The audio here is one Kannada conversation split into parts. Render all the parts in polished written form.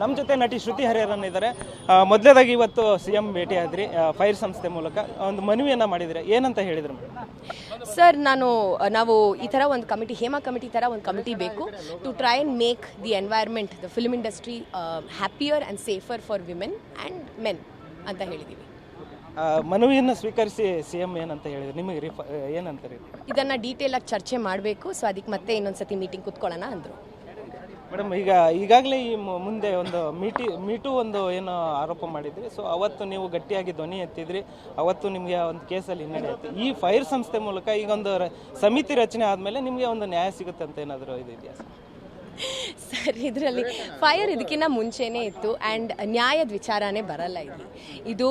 ನಮ್ಮ ಜೊತೆ ನಟಿ ಶ್ರುತಿ ಹರಿಹರನ್ ಇದ್ದಾರೆ. ಮೊದಲೇದಾಗಿ ಇವತ್ತು CM ಭೇಟಿಯಾದ್ರಿ, ಫೈರ್ ಸಂಸ್ಥೆ ಮೂಲಕ ಒಂದು ಮನವಿಯನ್ನು ಮಾಡಿದರೆ ಏನಂತ ಹೇಳಿದ್ರು ಸರ್? ನಾವು ಈ ಥರ ಒಂದು ಕಮಿಟಿ, ಹೇಮಾ ಕಮಿಟಿ ಥರ ಒಂದು ಕಮಿಟಿ ಬೇಕು to try and make the environment, the film industry happier and safer for women and men ಅಂತ ಹೇಳಿದ್ದೀವಿ. ಮನವಿಯನ್ನು ಸ್ವೀಕರಿಸಿ CM ಏನಂತ ಹೇಳಿದ್ರು, ನಿಮಗೆ ಏನಂತಾರೆ? ಇದನ್ನು ಡೀಟೇಲಾಗಿ ಚರ್ಚೆ ಮಾಡಬೇಕು, ಸೊ ಅದಕ್ಕೆ ಮತ್ತೆ ಇನ್ನೊಂದ್ಸತಿ ಮೀಟಿಂಗ್ ಕೂತ್ಕೊಳ್ಳೋಣ ಅಂದರು. ಮೇಡಮ್, ಈಗಾಗಲೇ ಈ ಮುಂದೆ ಒಂದು ಮೀಟು ಒಂದು ಏನು ಆರೋಪ ಮಾಡಿದ್ರಿ, ಸೊ ಅವತ್ತು ನೀವು ಗಟ್ಟಿಯಾಗಿ ಧ್ವನಿ ಎತ್ತಿದ್ರಿ, ಅವತ್ತು ನಿಮಗೆ ಒಂದು ಕೇಸಲ್ಲಿ ಹಿನ್ನಡೆ ಆಯ್ತು. ಈ ಫೈರ್ ಸಂಸ್ಥೆ ಮೂಲಕ ಈಗ ಒಂದು ಸಮಿತಿ ರಚನೆ ಆದಮೇಲೆ ನಿಮಗೆ ಒಂದು ನ್ಯಾಯ ಸಿಗುತ್ತೆ ಅಂತ ಏನಾದರೂ ಇದೆಯಾ ಸರ್? ಇದರಲ್ಲಿ ಫೈರ್ ಇದಕ್ಕಿಂತ ಮುಂಚೆನೇ ಇತ್ತು ಆ್ಯಂಡ್ ನ್ಯಾಯದ ವಿಚಾರನೇ ಬರಲ್ಲ ಇಲ್ಲಿ. ಇದು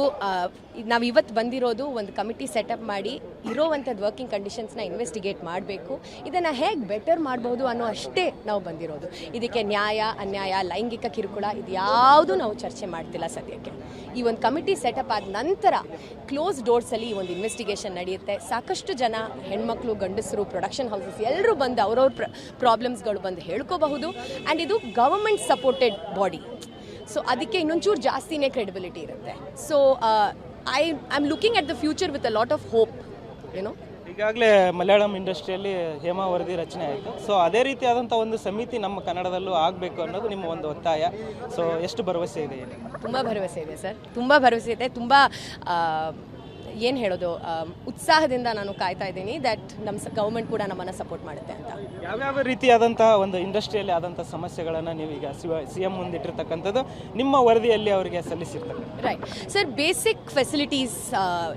ನಾವು ಇವತ್ತು ಬಂದಿರೋದು ಒಂದು ಕಮಿಟಿ ಸೆಟಪ್ ಮಾಡಿ ಇರೋವಂಥದ್ದು ವರ್ಕಿಂಗ್ ಕಂಡೀಷನ್ಸ್ನ ಇನ್ವೆಸ್ಟಿಗೇಟ್ ಮಾಡಬೇಕು, ಇದನ್ನು ಹೇಗೆ ಬೆಟರ್ ಮಾಡ್ಬೋದು ಅನ್ನೋ ಅಷ್ಟೇ ನಾವು ಬಂದಿರೋದು. ಇದಕ್ಕೆ ನ್ಯಾಯ ಅನ್ಯಾಯ, ಲೈಂಗಿಕ ಕಿರುಕುಳ ಇದು ಯಾವುದೂ ನಾವು ಚರ್ಚೆ ಮಾಡ್ತಿಲ್ಲ ಸದ್ಯಕ್ಕೆ. ಈ ಒಂದು ಕಮಿಟಿ ಸೆಟಪ್ ಆದ ನಂತರ ಕ್ಲೋಸ್ ಡೋರ್ಸಲ್ಲಿ ಈ ಒಂದು ಇನ್ವೆಸ್ಟಿಗೇಷನ್ ನಡೆಯುತ್ತೆ. ಸಾಕಷ್ಟು ಜನ ಹೆಣ್ಮಕ್ಳು, ಗಂಡಸರು, ಪ್ರೊಡಕ್ಷನ್ ಹೌಸಸ್ ಎಲ್ಲರೂ ಬಂದು ಅವ್ರವ್ರ ಪ್ರಾಬ್ಲಮ್ಸ್ಗಳು ಬಂದು ಹೇಳ್ಕೋಬಹುದು. ಆ್ಯಂಡ್ ಇದು ಗವರ್ಮೆಂಟ್ ಸಪೋರ್ಟೆಡ್ ಬಾಡಿ, ಸೊ ಅದಕ್ಕೆ ಇನ್ನೊಂಚೂರು ಜಾಸ್ತಿನೇ ಕ್ರೆಡಿಬಿಲಿಟಿ ಇರುತ್ತೆ. So I am looking at the future with a lot of hope, YONO. ಈಗಾಗಲೇ ಮಲಯಾಳಂ ಇಂಡಸ್ಟ್ರಿಯಲ್ಲಿ ಹೇಮಾ ವರದಿ ರಚನೆ ಆಯಿತು, ಸೊ ಅದೇ ರೀತಿಯಾದಂಥ ಒಂದು ಸಮಿತಿ ನಮ್ಮ ಕನ್ನಡದಲ್ಲೂ ಆಗಬೇಕು ಅನ್ನೋದು ನಿಮ್ಮ ಒಂದು ಒತ್ತಾಯ. ಸೊ ಎಷ್ಟು ಭರವಸೆ ಇದೆ? ತುಂಬ ಭರವಸೆ ಇದೆ ಸರ್, ತುಂಬ ಭರವಸೆ ಇದೆ. ತುಂಬ ಏನು ಹೇಳೋದು, ಉತ್ಸಾಹದಿಂದ ನಾನು ಕಾಯ್ತಾ ಇದ್ದೀನಿ ದ್ಯಾಟ್ ನಮ್ಮ ಗೌರ್ಮೆಂಟ್ ಕೂಡ ನಮ್ಮನ್ನು ಸಪೋರ್ಟ್ ಮಾಡುತ್ತೆ ಅಂತ. ಯಾವ್ಯಾವ ರೀತಿಯಾದಂಥ ಒಂದು ಇಂಡಸ್ಟ್ರಿಯಲ್ಲಿ ಆದಂಥ ಸಮಸ್ಯೆಗಳನ್ನು ನೀವೀಗ CM ಮುಂದಿಟ್ಟಿರ್ತಕ್ಕಂಥದ್ದು ನಿಮ್ಮ ವರದಿಯಲ್ಲಿ ಅವರಿಗೆ ಸಲ್ಲಿಸಿರ್ತಕ್ಕಂಥ? Right sir, basic facilities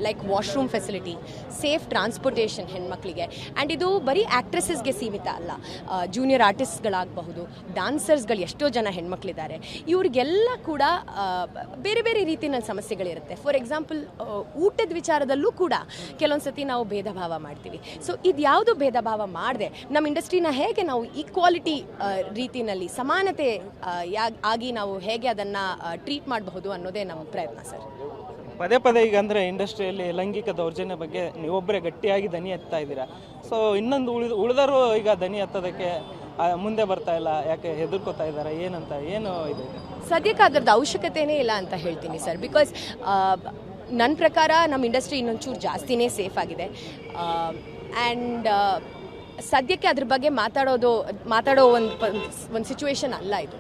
like washroom facility, safe transportation ಹೆಣ್ಮಕ್ಳಿಗೆ, ಆ್ಯಂಡ್ ಇದು ಬರೀ ಆ್ಯಕ್ಟ್ರೆಸಸ್ಗೆ ಸೀಮಿತ ಅಲ್ಲ, ಜೂನಿಯರ್ ಆರ್ಟಿಸ್ಟ್ಗಳಾಗಬಹುದು, ಡಾನ್ಸರ್ಸ್ಗಳು ಎಷ್ಟೋ ಜನ ಹೆಣ್ಮಕ್ಳಿದ್ದಾರೆ, ಇವ್ರಿಗೆಲ್ಲ ಕೂಡ ಬೇರೆ ಬೇರೆ ರೀತಿಯಲ್ಲಿ ಸಮಸ್ಯೆಗಳಿರುತ್ತೆ. ಫಾರ್ ಎಕ್ಸಾಂಪಲ್, ಊಟದ ವಿಚಾರದಲ್ಲೂ ಕೂಡ ಕೆಲವೊಂದು ಸತಿ ನಾವು ಭೇದ ಭಾವ ಮಾಡ್ತೀವಿ. ಸೊ ಇದು ಯಾವುದು ಭೇದ ಭಾವ ಮಾಡದೆ ನಮ್ಮ ಇಂಡಸ್ಟ್ರಿನ ಹೇಗೆ ನಾವು ಈಕ್ವಾಲಿಟಿ ರೀತಿಯಲ್ಲಿ ಸಮಾನತೆ ಆಗಿ ನಾವು ಹೇಗೆ ಅದನ್ನು ಟ್ರೀಟ್ ಮಾಡಬಹುದು ಅನ್ನೋದೇ ನಮ್ಮ ಪ್ರಯತ್ನ ಸರ್. ಪದೇ ಪದೇ ಈಗ ಅಂದರೆ ಇಂಡಸ್ಟ್ರಿಯಲ್ಲಿ ಲೈಂಗಿಕ ದೌರ್ಜನ್ಯ ಬಗ್ಗೆ ನೀವೊಬ್ಬರೇ ಗಟ್ಟಿಯಾಗಿ ದನಿ ಎತ್ತಾ ಇದ್ದೀರಾ. ಸೊ ಇನ್ನೊಂದು ಉಳಿದರೂ ಈಗ ದನಿ ಎತ್ತೋದಕ್ಕೆ ಮುಂದೆ ಬರ್ತಾ ಇಲ್ಲ, ಯಾಕೆ ಹೆದರ್ಕೋತಾ ಇದ್ದಾರೆ, ಏನು ಇದೆ? ಸದ್ಯಕ್ಕೆ ಅದರದ್ದು ಅವಶ್ಯಕತೆನೇ ಇಲ್ಲ ಅಂತ ಹೇಳ್ತೀನಿ ಸರ್. ಬಿಕಾಸ್ ನನ್ನ ಪ್ರಕಾರ ನಮ್ಮ ಇಂಡಸ್ಟ್ರಿ ಇನ್ನೊಂಚೂರು ಜಾಸ್ತಿನೇ ಸೇಫ್ ಆಗಿದೆ. ಆ್ಯಂಡ್ ಸದ್ಯಕ್ಕೆ ಅದ್ರ ಬಗ್ಗೆ ಮಾತಾಡೋ ಒಂದು ಸಿಚುವೇಶನ್ ಅಲ್ಲ ಇದು.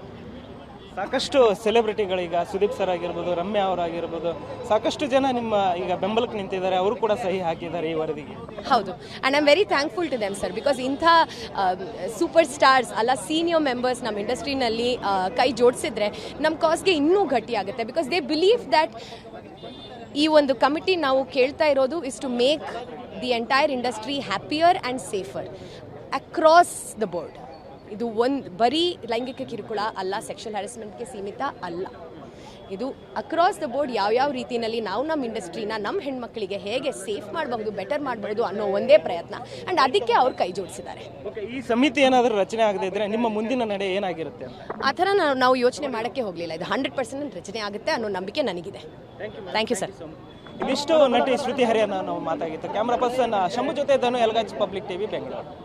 ಸಾಕಷ್ಟು ಸೆಲೆಬ್ರಿಟಿಗಳೀಗ ಸುದೀಪ್ ಸರ್ ಆಗಿರ್ಬೋದು, ರಮ್ಯಾ ಅವರಾಗಿರ್ಬೋದು, ಸಾಕಷ್ಟು ಜನ ನಿಮ್ಮ ಈಗ ಬೆಂಬಲಕ್ಕೆ ನಿಂತಿದ್ದಾರೆ, ಅವರು ಕೂಡ ಸಹಿ ಹಾಕಿದ್ದಾರೆ ಈ ವರದಿಗೆ. ಹೌದು, and I am very thankful to them sir, because ಇಂಥ ಸೂಪರ್ ಸ್ಟಾರ್ಸ್ ಅಲ್ಲ ಸೀನಿಯರ್ ಮೆಂಬರ್ಸ್ ನಮ್ಮ ಇಂಡಸ್ಟ್ರಿನಲ್ಲಿ ಕೈ ಜೋಡಿಸಿದ್ರೆ ನಮ್ಮ ಕಾಸ್ಗೆ ಇನ್ನೂ ಗಟ್ಟಿಯಾಗುತ್ತೆ. ಬಿಕಾಸ್ ದೇ ಬಿಲೀವ್ ದ್ಯಾಟ್ ಈ ಒಂದು ಕಮಿಟಿ ನಾವು ಕೇಳ್ತಾ ಇರೋದು is to make the entire industry happier and safer across the board. ಇದು ಬರೀ ಲೈಂಗಿಕ ಕಿರುಕುಳ ಅಲ್ಲ, ಸೆಕ್ಷುವಲ್ ಹ್ಯಾರಸ್ಮೆಂಟ್ಗೆ ಸೀಮಿತ ಅಲ್ಲ, ಇದು ಅಕ್ರಾಸ್ ದ ಬೋರ್ಡ್ ಯಾವ ರೀತಿಯಲ್ಲಿ ನಾವು ನಮ್ಮ ಇಂಡಸ್ಟ್ರಿನ ನಮ್ಮ ಹೆಣ್ಮಕ್ಳಿಗೆ ಹೇಗೆ ಸೇಫ್ ಮಾಡಬಹುದು, ಬೆಟರ್ ಮಾಡಬಹುದು ಅನ್ನೋ ಒಂದೇ ಪ್ರಯತ್ನ. ಆ್ಯಂಡ್ ಅದಕ್ಕೆ ಅವ್ರು ಕೈ ಜೋಡಿಸಿದ್ದಾರೆ. ಈ ಸಮಿತಿ ಏನಾದರೂ ರಚನೆ ಆಗದೇ ಇದ್ರೆ ನಿಮ್ಮ ಮುಂದಿನ ನಡೆ ಏನಾಗಿರುತ್ತೆ? ಆ ಥರ ನಾವು ಯೋಚನೆ ಮಾಡೋಕ್ಕೆ ಹೋಗಲಿಲ್ಲ. ಇದು 100% ರಚನೆ ಆಗುತ್ತೆ ಅನ್ನೋ ನಂಬಿಕೆ ನನಗಿದೆ. Thank you sir. ಇದಿಷ್ಟು ನಟಿ ಶ್ರುತಿ ಹರಿಹರನ್ ನಾವು ಮಾತಾಗಿತ್ತು. ಕ್ಯಾಮ್ರಾ ಪರ್ಸನ್ ಶಂಭು ಜೊತೆ ಧನು, ಎಲ್ಗಾಚ್ ಪಬ್ಲಿಕ್ TV, ಬೆಂಗಳೂರು.